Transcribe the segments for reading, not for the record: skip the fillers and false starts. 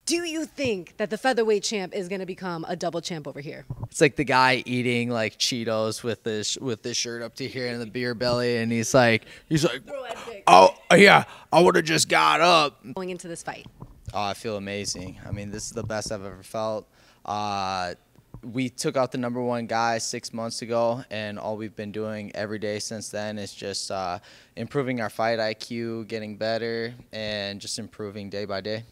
Do you think that the featherweight champ is going to become a double champ over here? It's like the guy eating like Cheetos with his shirt up to here and the beer belly, and he's like, oh yeah, I would have just got up. Going into this fight. Oh, I feel amazing. I mean, this is the best I've ever felt. We took out the #1 guy 6 months ago, and all we've been doing every day since then is just improving our fight IQ, getting better, and just improving day by day.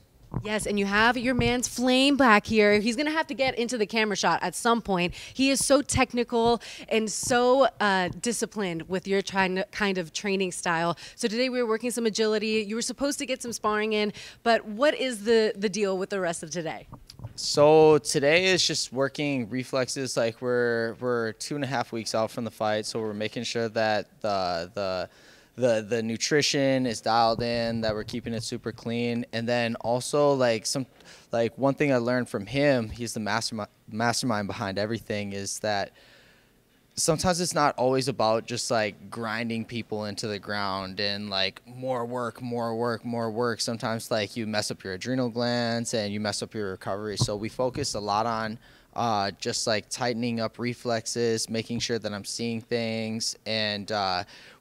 Yes, and you have your man's Flame back here. He's going to have to get into the camera shot at some point. He is so technical and so disciplined with your kind of training style. So today we were working some agility. You were supposed to get some sparring in, but what is the deal with the rest of today? So today is just working reflexes. Like we're 2.5 weeks out from the fight, so we're making sure that the nutrition is dialed in, that we're keeping it super clean. And then also like one thing I learned from him, he's the mastermind behind everything, is that sometimes it's not always about just like grinding people into the ground and like more work. Sometimes like you mess up your adrenal glands and you mess up your recovery. So we focus a lot on just like tightening up reflexes, making sure that I'm seeing things. And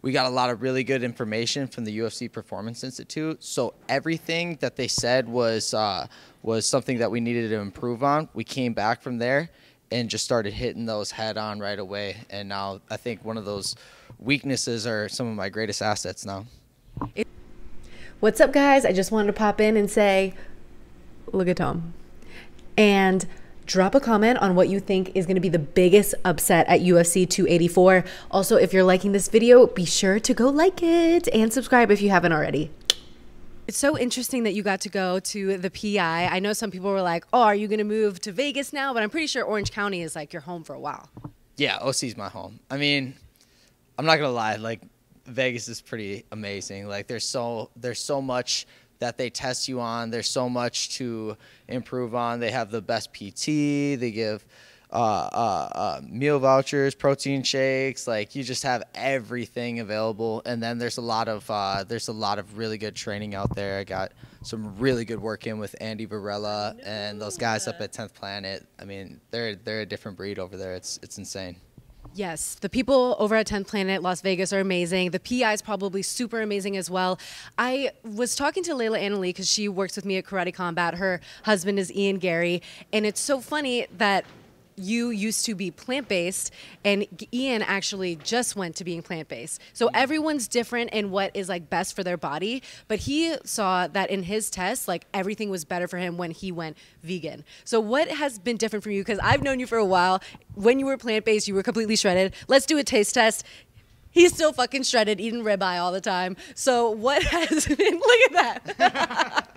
we got a lot of really good information from the UFC Performance Institute. So everything that they said was something that we needed to improve on. We came back from there and just started hitting those head on right away. And now I think one of those weaknesses are some of my greatest assets now. What's up, guys? I just wanted to pop in and say, look at Tom. And drop a comment on what you think is going to be the biggest upset at UFC 284. Also, if you're liking this video, be sure to go like it and subscribe if you haven't already. It's so interesting that you got to go to the PI. I know some people were like, oh, are you going to move to Vegas now? But I'm pretty sure Orange County is like your home for a while. Yeah, OC's my home. I mean, I'm not going to lie. Like, Vegas is pretty amazing. Like, there's so much that they test you on. There's so much to improve on. They have the best PT. They give meal vouchers, protein shakes. Like, you just have everything available. And then there's a lot of really good training out there. I got some really good work in with Andy Varela and those guys up at 10th Planet. I mean, they're a different breed over there. It's insane. Yes, the people over at 10th Planet Las Vegas are amazing. The PI is probably super amazing as well. I was talking to Layla Annalie because she works with me at Karate Combat. Her husband is Ian Gary, and it's so funny that you used to be plant-based, and Ian actually just went to being plant-based. So everyone's different in what is like best for their body, but he saw that in his test, like everything was better for him when he went vegan. So what has been different for you? Because I've known you for a while. When you were plant-based, you were completely shredded. Let's do a taste test. He's still fucking shredded, eating ribeye all the time. So what has been, look at that.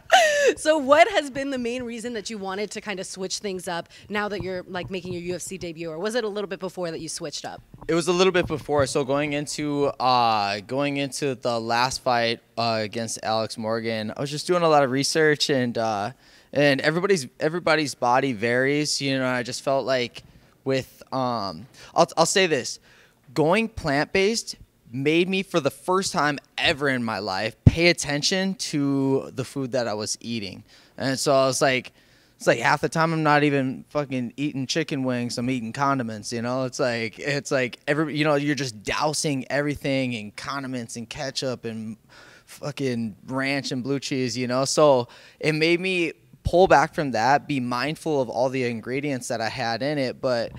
So what has been the main reason that you wanted to kind of switch things up now that you're like making your UFC debut, or was it a little bit before that you switched up? It was a little bit before. So going into the last fight against Alex Morgan, I was just doing a lot of research, and everybody's body varies. You know, I just felt like with I'll say this. Going plant-based made me, for the first time ever in my life, pay attention to the food that I was eating. And so I was like, it's like half the time I'm not even fucking eating chicken wings, I'm eating condiments, you know? It's like you're just dousing everything in condiments and ketchup and fucking ranch and blue cheese, you know? So it made me pull back from that, be mindful of all the ingredients that I had in it, but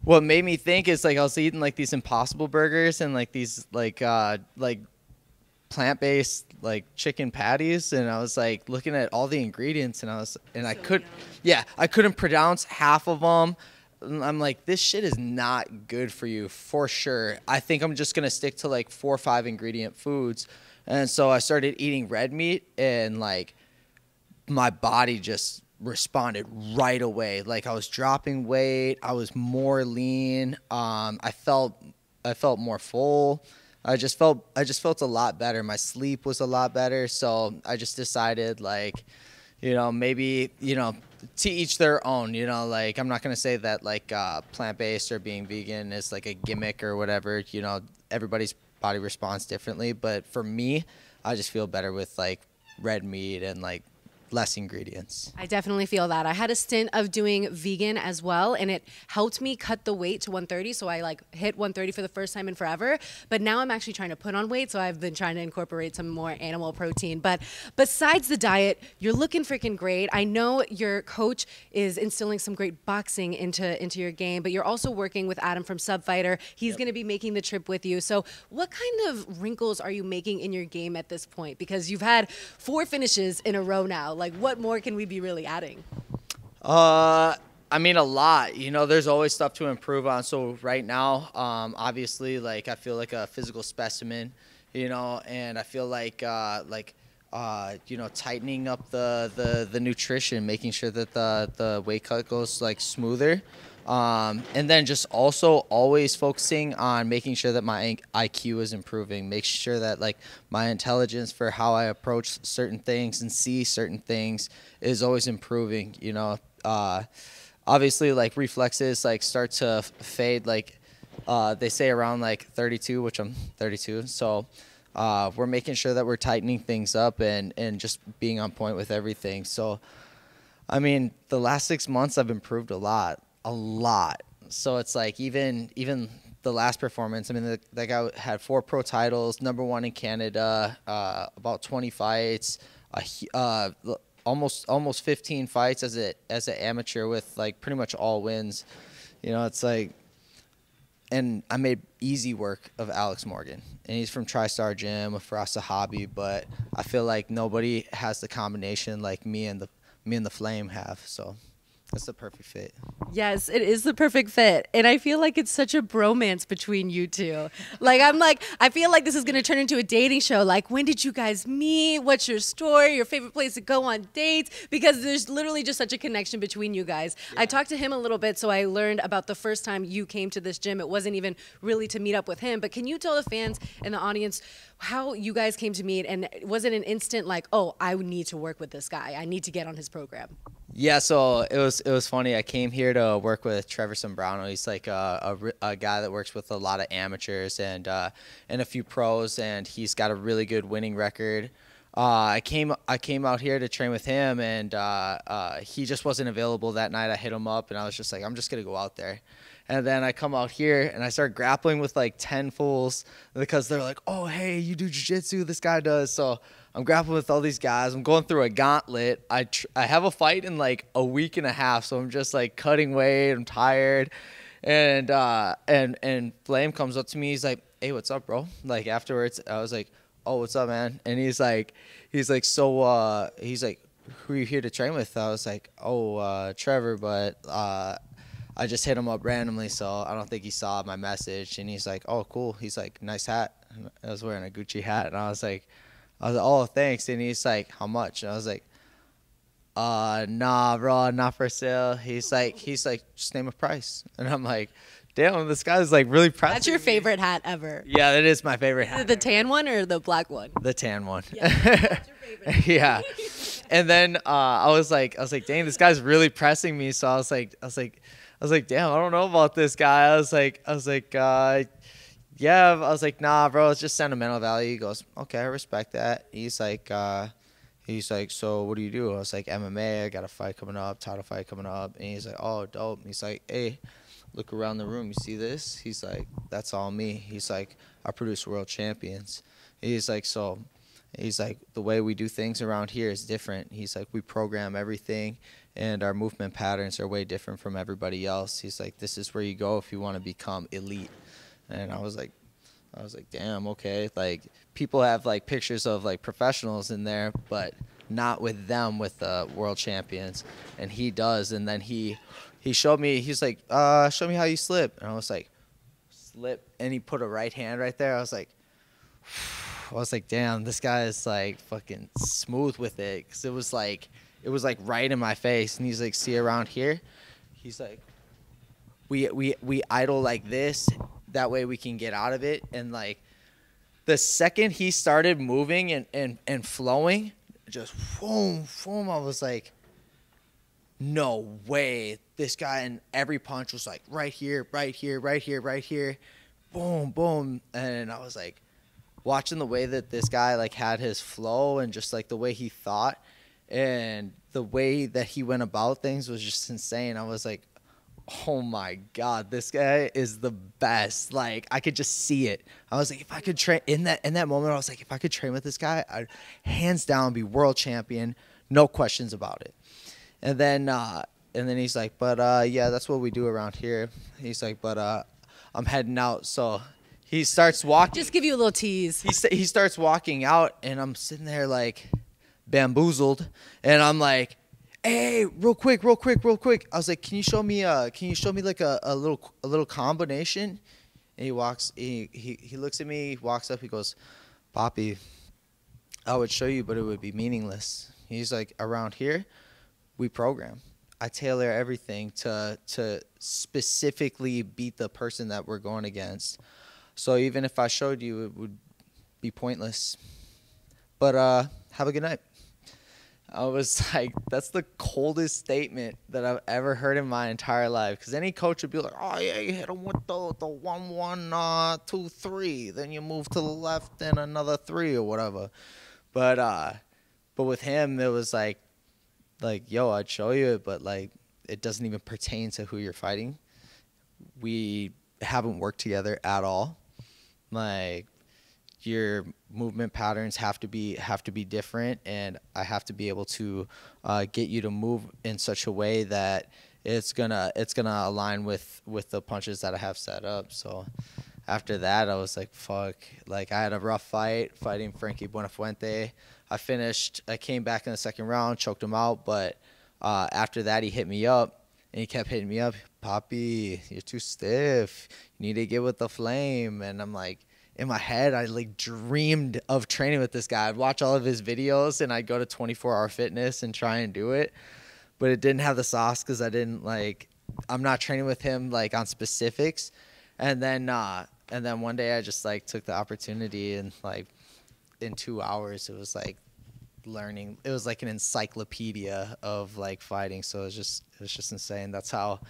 what made me think is like I was eating like these Impossible burgers and like these like plant-based like chicken patties, and I was like looking at all the ingredients, and I couldn't pronounce half of them. I'm like, this shit is not good for you for sure. I think I'm just gonna stick to like 4 or 5 ingredient foods. And so I started eating red meat, and like my body just responded right away. Like I was dropping weight, I was more lean, I felt more full. I just felt a lot better. My sleep was a lot better. So I just decided, like, you know, maybe, you know, to each their own, you know, like I'm not going to say that like plant-based or being vegan is like a gimmick or whatever, you know, everybody's body responds differently. But for me, I just feel better with like red meat and like less ingredients. I definitely feel that. I had a stint of doing vegan as well, and it helped me cut the weight to 130. So I like hit 130 for the first time in forever. But now I'm actually trying to put on weight, so I've been trying to incorporate some more animal protein. But besides the diet, you're looking freaking great. I know your coach is instilling some great boxing into your game, but you're also working with Adam from Subfighter. He's going to be making the trip with you. So what kind of wrinkles are you making in your game at this point? Because you've had 4 finishes in a row now. Like, what more can we be really adding? I mean, a lot. You know, there's always stuff to improve on. So right now, obviously, like, I feel like a physical specimen, you know, and I feel like you know, tightening up the nutrition, making sure that the weight cut goes like smoother. And then just also always focusing on making sure that my IQ is improving, make sure that like my intelligence for how I approach certain things and see certain things is always improving. You know, obviously like reflexes like start to fade, like they say around like 32, which I'm 32. So we're making sure that we're tightening things up and just being on point with everything. So, I mean, the last 6 months I've improved a lot. So it's like even the last performance, I mean, that guy had 4 pro titles, #1 in Canada, about 20 fights, almost 15 fights as an amateur with like pretty much all wins. You know, it's like, and I made easy work of Alex Morgan, and he's from TriStar Gym, a Farasa hobby, but I feel like nobody has the combination like me and the Flame have. So that's the perfect fit. Yes, it is the perfect fit. And I feel like it's such a bromance between you two. I feel like this is going to turn into a dating show. Like, when did you guys meet? What's your story? Your favorite place to go on dates? Because there's literally just such a connection between you guys. Yeah. I talked to him a little bit, so I learned about the first time you came to this gym. It wasn't even really to meet up with him. But can you tell the fans and the audience how you guys came to meet? And was it an instant like, oh, I need to work with this guy. I need to get on his program? Yeah, so it was funny. I came here to work with Trevor Sombrano. He's like a guy that works with a lot of amateurs and a few pros, and he's got a really good winning record. I came out here to train with him, and he just wasn't available that night. I hit him up, and I was just like, I'm just gonna go out there. And then I come out here and I start grappling with like 10 fools because they're like, oh, hey, you do jiu-jitsu, this guy does. So I'm grappling with all these guys. I'm going through a gauntlet. I have a fight in like a week and a half, so I'm just like cutting weight. I'm tired. And Flame comes up to me. He's like, hey, what's up, bro? Like afterwards, I was like, oh, what's up, man? And he's like, so he's like, who are you here to train with? I was like, oh, Trevor, but I just hit him up randomly, so I don't think he saw my message. And he's like, oh, cool. He's like, nice hat. And I was wearing a Gucci hat, and I was like, oh, thanks. And he's like, how much? And I was like, nah, bro, not for sale. He's like, just name a price. And I'm like, damn, this guy's like really pressing. That's your favorite hat ever. Yeah, that is my favorite hat. The tan one or the black one? The tan one. Yeah, that's your favorite. Yeah. And then I was like, dang, this guy's really pressing me. So I was like, damn, I don't know about this guy. I was like, yeah. I was like, nah, bro, it's just sentimental value. He goes, okay, I respect that. He's like, so what do you do? I was like, MMA. I got a fight coming up, title fight coming up. And he's like, oh, dope. And he's like, hey, look around the room. You see this? He's like, that's all me. He's like, I produce world champions. He's like, so. He's like, the way we do things around here is different. He's like, we program everything, and our movement patterns are way different from everybody else. He's like, this is where you go if you want to become elite. And I was like, damn, okay. Like, people have like pictures of like professionals in there, but not with them, with the world champions. And he does. And then he showed me. He's like, show me how you slip. And I was like, slip. And he put a right hand right there. I was like, damn, this guy is like fucking smooth with it, because it was like right in my face. And he's like, see around here, he's like, we idle like this, that way we can get out of it. And like the second he started moving and flowing, just boom, boom, I was like, no way, this guy. And every punch was like right here, right here, right here, right here, boom, boom. And I was like, watching the way that this guy like had his flow and just like the way he thought, And the way that he went about things was just insane. I was like, oh my God, this guy is the best. Like, I could just see it. I was like, if I could train in that moment, I was like, if I could train with this guy, I'd hands down be world champion, no questions about it. And then he's like, but yeah, that's what we do around here. He's like, but I'm heading out. So he starts walking. Just give you a little tease. He starts walking out, and I'm sitting there like bamboozled, and I'm like, hey, real quick. I was like, can you show me like a little combination? And he looks at me, walks up, he goes, Papi, I would show you, but it would be meaningless. He's like, around here, we program. I tailor everything to specifically beat the person that we're going against. So even if I showed you, it would be pointless. But have a good night. I was like, that's the coldest statement that I've ever heard in my entire life. Because any coach would be like, oh, yeah, you hit him with the 1-1, 2-3. Then you move to the left and another 3 or whatever. But with him, it was like, yo, I'd show you it, but, like, it doesn't even pertain to who you're fighting. We haven't worked together at all. Like, your movement patterns have to be different, and I have to be able to get you to move in such a way that it's gonna align with the punches that I have set up. So after that, I was like, fuck. Like, I had a rough fight fighting Frankie Buenafuente. I came back in the second round, choked him out, but after that, he hit me up, and he kept hitting me up. Papi, you're too stiff. You need to get with the flame. And I'm like, in my head, I like dreamed of training with this guy. I'd watch all of his videos, and I'd go to 24-Hour Fitness and try and do it, but it didn't have the sauce because I'm not training with him like on specifics. And then one day I just like took the opportunity, and like in 2 hours it was like learning. It was like an encyclopedia of like fighting. So it was just insane. That's how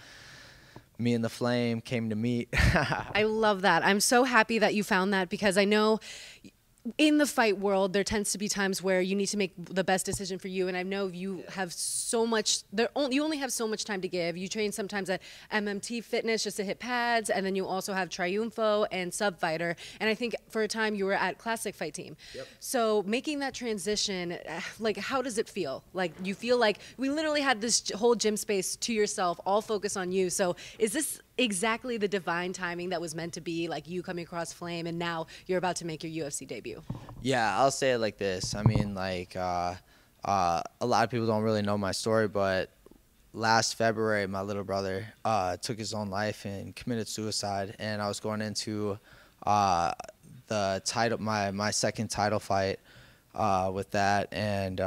me and the Flame came to meet. I love that. I'm so happy that you found that, because I know in the fight world, there tends to be times where you need to make the best decision for you. And I know you have so much, you only have so much time to give. You train sometimes at MMT Fitness just to hit pads. And then you also have Triumfo and Subfighter. And I think for a time you were at Classic Fight Team. Yep. So making that transition, like, how does it feel? Like, you feel like we literally had this whole gym space to yourself, all focus on you. So is this exactly the divine timing that was meant to be, like you coming across Flame and now you're about to make your UFC debut? Yeah, I'll say it like this. I mean, like, a lot of people don't really know my story, but last February, my little brother took his own life and committed suicide, and I was going into the title, my second title fight with that, and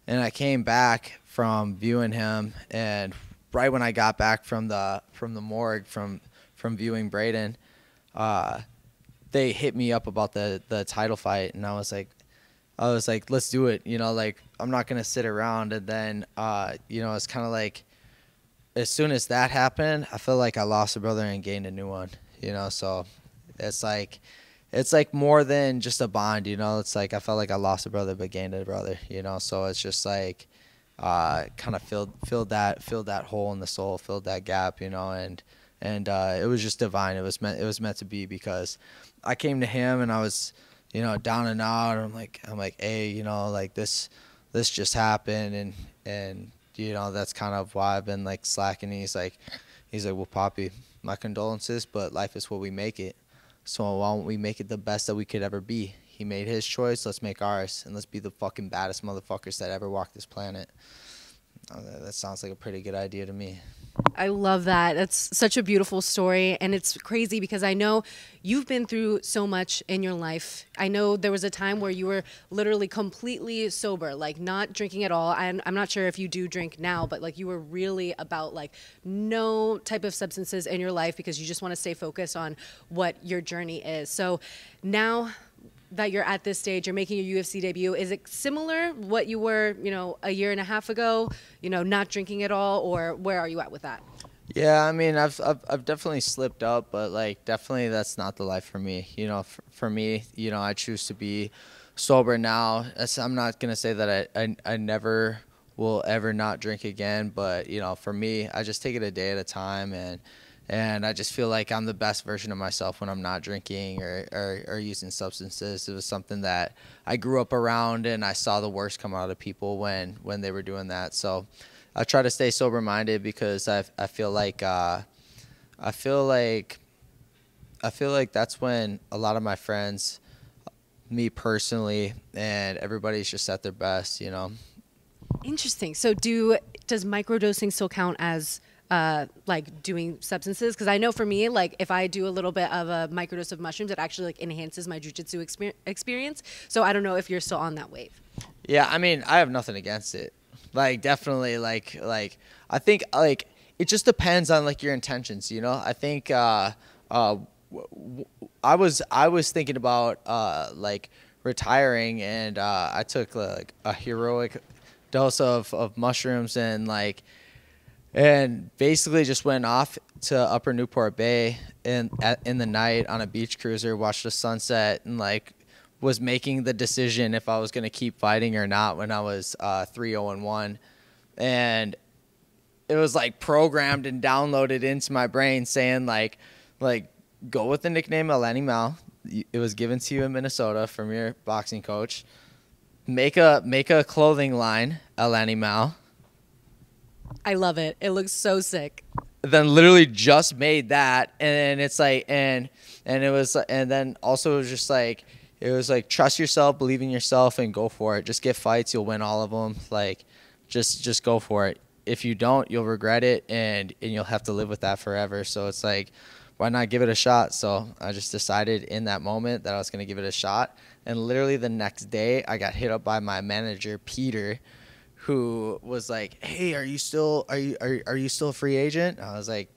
I came back from viewing him, and right when I got back from the morgue from viewing Braden, they hit me up about the title fight, and I was like, let's do it. You know, like, I'm not gonna sit around. And then it's kind of like, as soon as that happened, I felt like I lost a brother and gained a new one. You know, so it's like more than just a bond. You know, it's like I felt like I lost a brother but gained a brother. You know, so it's just like, kind of filled that hole in the soul, filled that gap, you know, and it was just divine. It was meant to be, because I came to him and I was, you know, down and out. I'm like, hey, you know, like this just happened, and you know, that's kind of why I've been like slacking. He's like, well, Papi, my condolences, but life is what we make it. So why don't we make it the best that we could ever be? He made his choice. Let's make ours, and let's be the fucking baddest motherfuckers that ever walked this planet. That sounds like a pretty good idea to me. I love that. That's such a beautiful story. And it's crazy because I know you've been through so much in your life. I know there was a time where you were literally completely sober, like not drinking at all. I'm not sure if you do drink now, but like you were really about like no type of substances in your life because you just want to stay focused on what your journey is. So now that you're at this stage, you're making your UFC debut. Is it similar what you were, you know, a year and a half ago, you know, not drinking at all, or where are you at with that? Yeah, I mean, I've definitely slipped up, but like definitely that's not the life for me. You know, for me, you know, I choose to be sober now. I'm not gonna say that I never will ever not drink again, but you know, for me, I just take it a day at a time, and I just feel like I'm the best version of myself when I'm not drinking or using substances. It was something that I grew up around, and I saw the worst come out of people when they were doing that. So I try to stay sober minded because I feel like that's when a lot of my friends, me personally, and everybody's just at their best, you know. Interesting. So does microdosing still count as like doing substances? Because I know for me, like if I do a little bit of a microdose of mushrooms, it actually like enhances my jiu-jitsu experience. So I don't know if you're still on that wave. Yeah, I mean, I have nothing against it. Like definitely like I think like it just depends on like your intentions, you know. I think I was thinking about like retiring, and I took like a heroic dose of mushrooms and basically just went off to Upper Newport Bay in the night on a beach cruiser, watched the sunset, and like was making the decision if I was going to keep fighting or not when I was 3-0-1, and it was like programmed and downloaded into my brain saying like go with the nickname El Animal. It was given to you in Minnesota from your boxing coach. Make a clothing line, El Animal. I love it. It looks so sick. Then literally just made that, and it's like and it was, and then also it was like trust yourself, believe in yourself, and go for it. Just get fights, you'll win all of them. Like just go for it. If you don't, you'll regret it, and you'll have to live with that forever. So it's like, why not give it a shot? So I just decided in that moment that I was going to give it a shot. And literally the next day, I got hit up by my manager, Peter, who was like, "Hey, are you still a free agent?" I was like,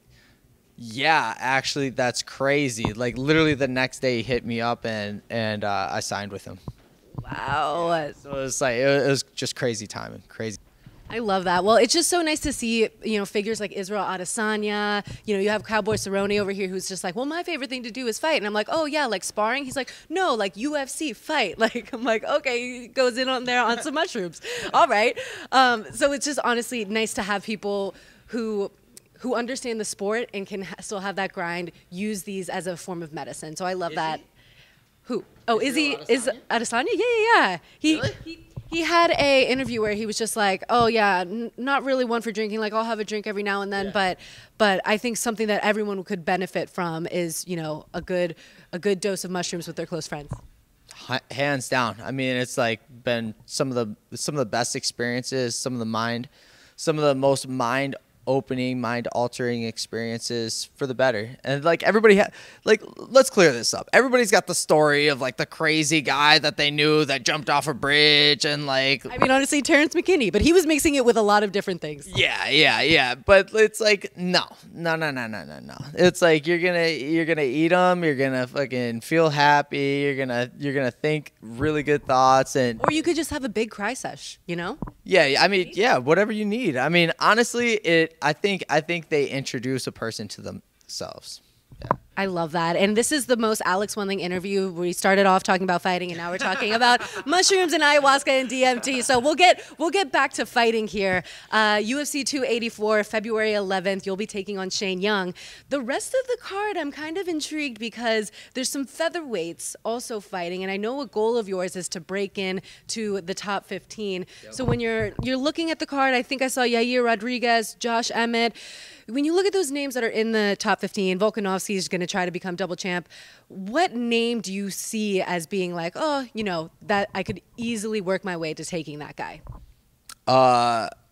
"Yeah, actually, that's crazy." Like literally the next day, he hit me up, and I signed with him. Wow. So it was like it was just crazy timing, crazy. I love that. Well, it's just so nice to see, you know, figures like Israel Adesanya. You know, you have Cowboy Cerrone over here who's just like, well, my favorite thing to do is fight. And I'm like, oh, yeah, like sparring? He's like, no, like UFC, fight. Like, I'm like, okay, he goes in on there on some mushrooms. All right. So it's just honestly nice to have people who understand the sport and can still have that grind, use these as a form of medicine. So I love that. Who? Oh, is Adesanya? Yeah. Really? He had a interview where he was just like, oh yeah, not really one for drinking. Like I'll have a drink every now and then, Yeah. but I think something that everyone could benefit from is, you know, a good dose of mushrooms with their close friends. Hands down. I mean, it's like been some of the best experiences, some of the most mind-opening, mind-altering experiences for the better. And like everybody let's clear this up. Everybody's got the story of like the crazy guy that they knew that jumped off a bridge and like, I mean, honestly, Terrence McKinney, but he was mixing it with a lot of different things. yeah. But it's like no. It's like you're gonna eat them. You're gonna fucking feel happy. You're gonna think really good thoughts, and Or you could just have a big cry sesh, you know? yeah. I mean, yeah, whatever you need. I mean, honestly, I think they introduce a person to themselves. Yeah. I love that. And this is the most Alex Wendling interview. We started off talking about fighting, and now we're talking about mushrooms and ayahuasca and DMT. So we'll get back to fighting here. UFC 284, February 11th. You'll be taking on Shane Young. The rest of the card, I'm kind of intrigued because there's some featherweights also fighting, and I know a goal of yours is to break in to the top 15. Yep. So when you're looking at the card, I think I saw Yair Rodriguez, Josh Emmett. When you look at those names that are in the top 15, Volkanovski is going to try to become double champ. What name do you see as being like, oh, you know, that I could easily work my way to taking that guy?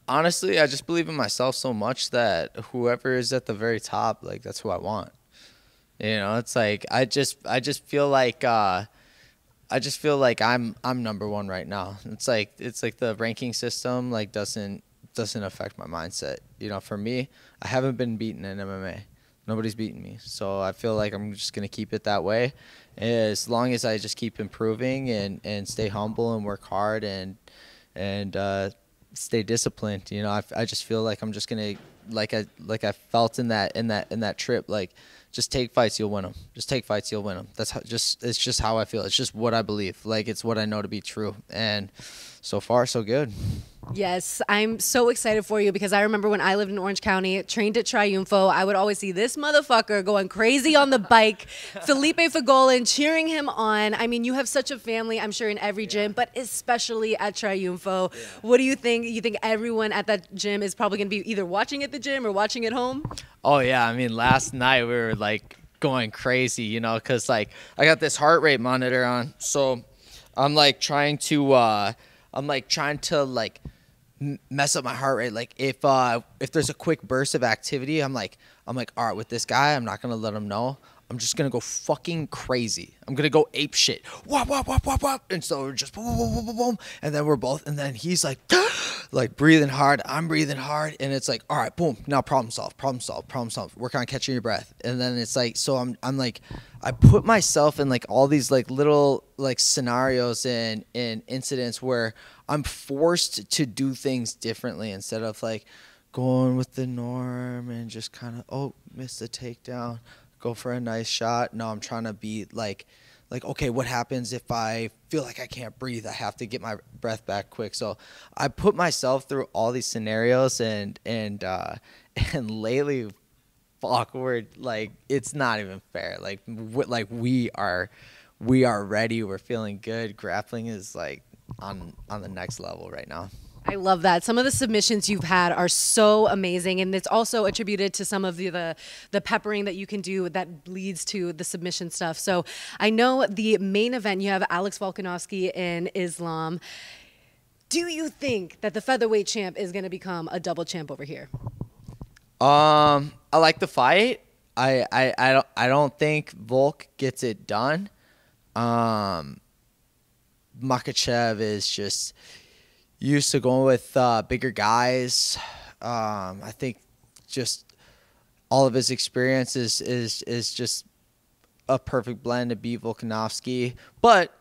Honestly, I just believe in myself so much that whoever is at the very top, like that's who I want. You know, it's like I just feel like I'm number one right now. It's like the ranking system like doesn't affect my mindset. You know, for me, I haven't been beaten in MMA. Nobody's beaten me. So I feel like I'm just going to keep it that way. As long as I just keep improving and stay humble and work hard and stay disciplined. You know, I just feel like I'm just going to I felt in that trip, like, just take fights, you'll win them. Just take fights, you'll win them. That's how, it's just how I feel. It's just what I believe. Like, it's what I know to be true. And so far, so good. Yes, I'm so excited for you because I remember when I lived in Orange County, trained at Triunfo, I would always see this motherfucker going crazy on the bike, Felipe Fagolin cheering him on. I mean, you have such a family, I'm sure, in every gym, but especially at Triunfo. Yeah. What do you think? You think everyone at that gym is probably going to be either watching at the gym or watching at home? Oh, yeah. I mean, last night we were, like, going crazy, you know, because, like, I got this heart rate monitor on, so I'm, like, trying to, mess up my heart rate. Like, if there's a quick burst of activity, I'm like, all right, with this guy, I'm not gonna let him know. I'm just gonna go fucking crazy. I'm gonna go ape shit. Wop, wop, wop, wop, wop. And so we're just boom, boom, boom, boom, boom. And then we're both, and then he's like, like breathing hard. I'm breathing hard. And it's like, all right, boom. Now problem solve, problem solve, problem solve. Work on catching your breath. And then it's like, so I'm like, I put myself in like all these like little like scenarios and incidents where I'm forced to do things differently instead of like going with the norm and just kind of, oh, miss the takedown, go for a nice shot. No, I'm trying to be like, okay, what happens if I feel like I can't breathe? I have to get my breath back quick. So I put myself through all these scenarios and lately, fuck, we're like, it's not even fair. Like we are ready. We're feeling good. Grappling is like on the next level right now. I love that. Some of the submissions you've had are so amazing, and it's also attributed to some of the peppering that you can do that leads to the submission stuff. So I know the main event, you have Alex Volkanovski and Islam. Do you think that the featherweight champ is going to become a double champ over here? I like the fight. I don't think Volk gets it done. Makhachev is just used to going with bigger guys. I think just all of his experience is just a perfect blend to beat Volkanovski. But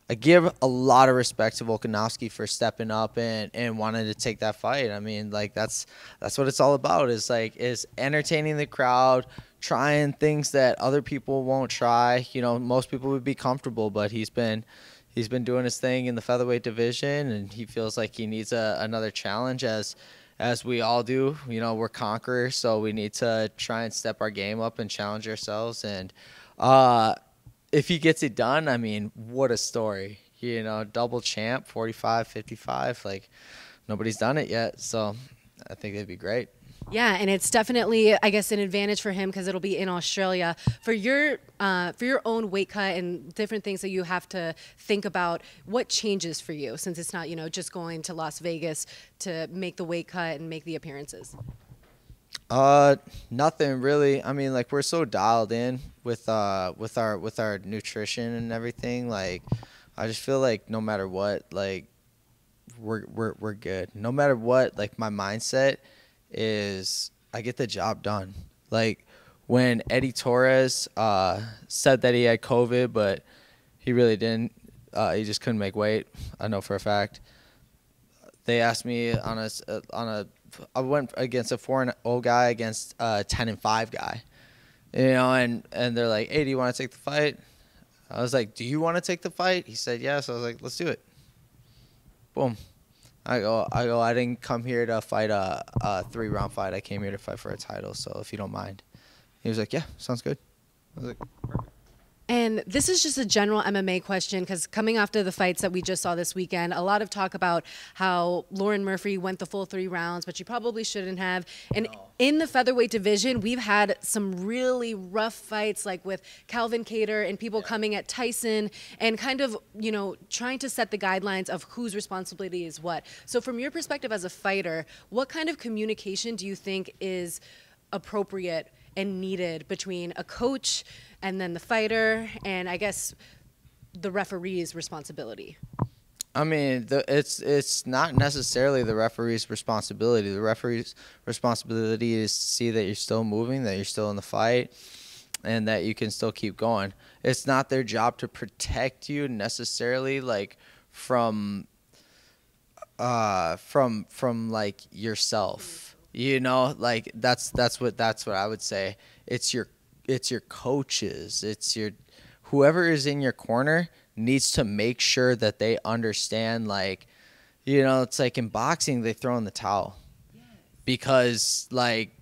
I give a lot of respect to Volkanovski for stepping up and wanting to take that fight. I mean, like that's what it's all about. Is entertaining the crowd, trying things that other people won't try. You know, most people would be comfortable, but he's been doing his thing in the featherweight division, and he feels like he needs another challenge, as we all do. You know, we're conquerors, so we need to try and step our game up and challenge ourselves. And if he gets it done, I mean, what a story. You know, double champ, 45, 55. Like, nobody's done it yet, so I think it'd be great. Yeah, and it's definitely, I guess, an advantage for him because it'll be in Australia. For your own weight cut and different things that you have to think about, what changes for you since it's not, you know, just going to Las Vegas to make the weight cut and make the appearances? Nothing really. I mean, like, we're so dialed in with our nutrition and everything. Like, I just feel like no matter what, like, we're good. No matter what, like, my mindset is I get the job done. Like, when Eddie Torres said that he had COVID, but he really didn't. He just couldn't make weight. I know for a fact. They asked me I went against a 4-0 guy against a 10-5 guy, you know, and they're like, hey, do you want to take the fight? I was like, do you want to take the fight? He said yes. I was like, let's do it. Boom. I go, I didn't come here to fight a 3-round fight. I came here to fight for a title, so if you don't mind. He was like, yeah, sounds good. I was like, perfect. And this is just a general MMA question because coming after the fights that we just saw this weekend, a lot of talk about how Lauren Murphy went the full 3 rounds, but she probably shouldn't have. And in the featherweight division, we've had some really rough fights, like with Calvin Kattar and people coming at Tyson and kind of, you know, trying to set the guidelines of whose responsibility is what. So from your perspective as a fighter, what kind of communication do you think is appropriate and needed between a coach and then the fighter and I guess the referee's responsibility? I mean, it's not necessarily the referee's responsibility. The referee's responsibility is to see that you're still moving, that you're still in the fight, and that you can still keep going. It's not their job to protect you necessarily, like from like yourself. You know, like that's what I would say. It's your coaches. It's your whoever is in your corner needs to make sure that they understand, like, you know, it's like in boxing they throw in the towel. Yes. Because like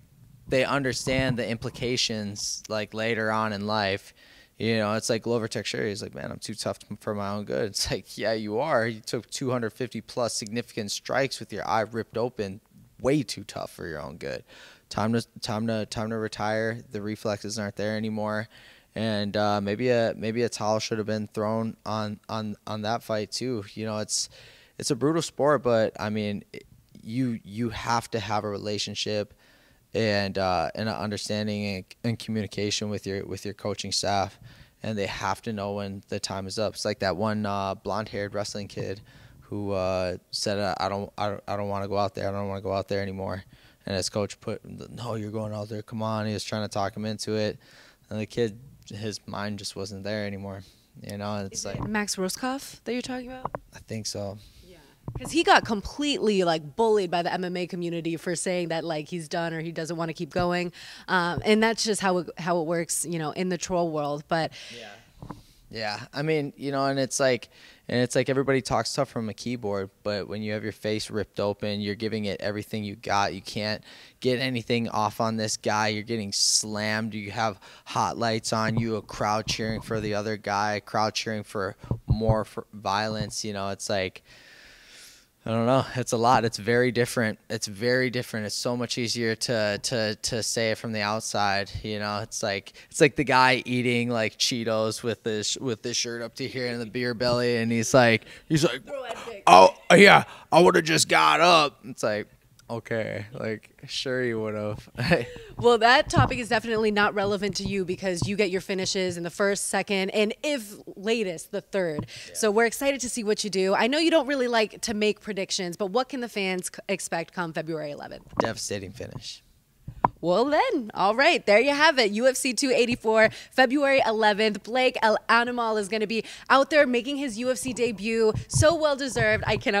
they understand the implications like later on in life. You know, it's like Glover Teixeira. He's like, man, I'm too tough for my own good. It's like, yeah, you are. You took 250 plus significant strikes with your eye ripped open. Way too tough for your own good. Time to retire. The reflexes aren't there anymore, and maybe a towel should have been thrown on that fight too. You know, it's a brutal sport, but I mean, you have to have a relationship and an understanding and communication with your coaching staff, and they have to know when the time is up. It's like that one blonde-haired wrestling kid who said, I don't want to go out there. I don't want to go out there anymore. And his coach put, no, you're going out there. Come on. He was trying to talk him into it. And the kid, his mind just wasn't there anymore. You know, and it's like Max Roscoff that you're talking about? I think so. Yeah. Because he got completely like bullied by the MMA community for saying that like he's done or he doesn't want to keep going. And that's just how it works, you know, in the troll world. But yeah, I mean, you know, and it's like everybody talks tough from a keyboard, but when you have your face ripped open, you're giving it everything you got. You can't get anything off on this guy. You're getting slammed. You have hot lights on you, a crowd cheering for the other guy, a crowd cheering for more violence. You know, it's like, I don't know. It's a lot. It's very different. It's very different. It's so much easier to say it from the outside. You know, it's like the guy eating like Cheetos with this shirt up to here and the beer belly, and he's like, oh yeah, I would have just got up. It's like, okay, like sure you would have. Well, that topic is definitely not relevant to you because you get your finishes in the first, second, and if latest, the third. Yeah. So we're excited to see what you do. I know you don't really like to make predictions, but what can the fans expect come February 11th? Devastating finish. Well then, all right, there you have it. UFC 284, February 11th. Blake El Animal is going to be out there making his UFC debut. So well deserved. I cannot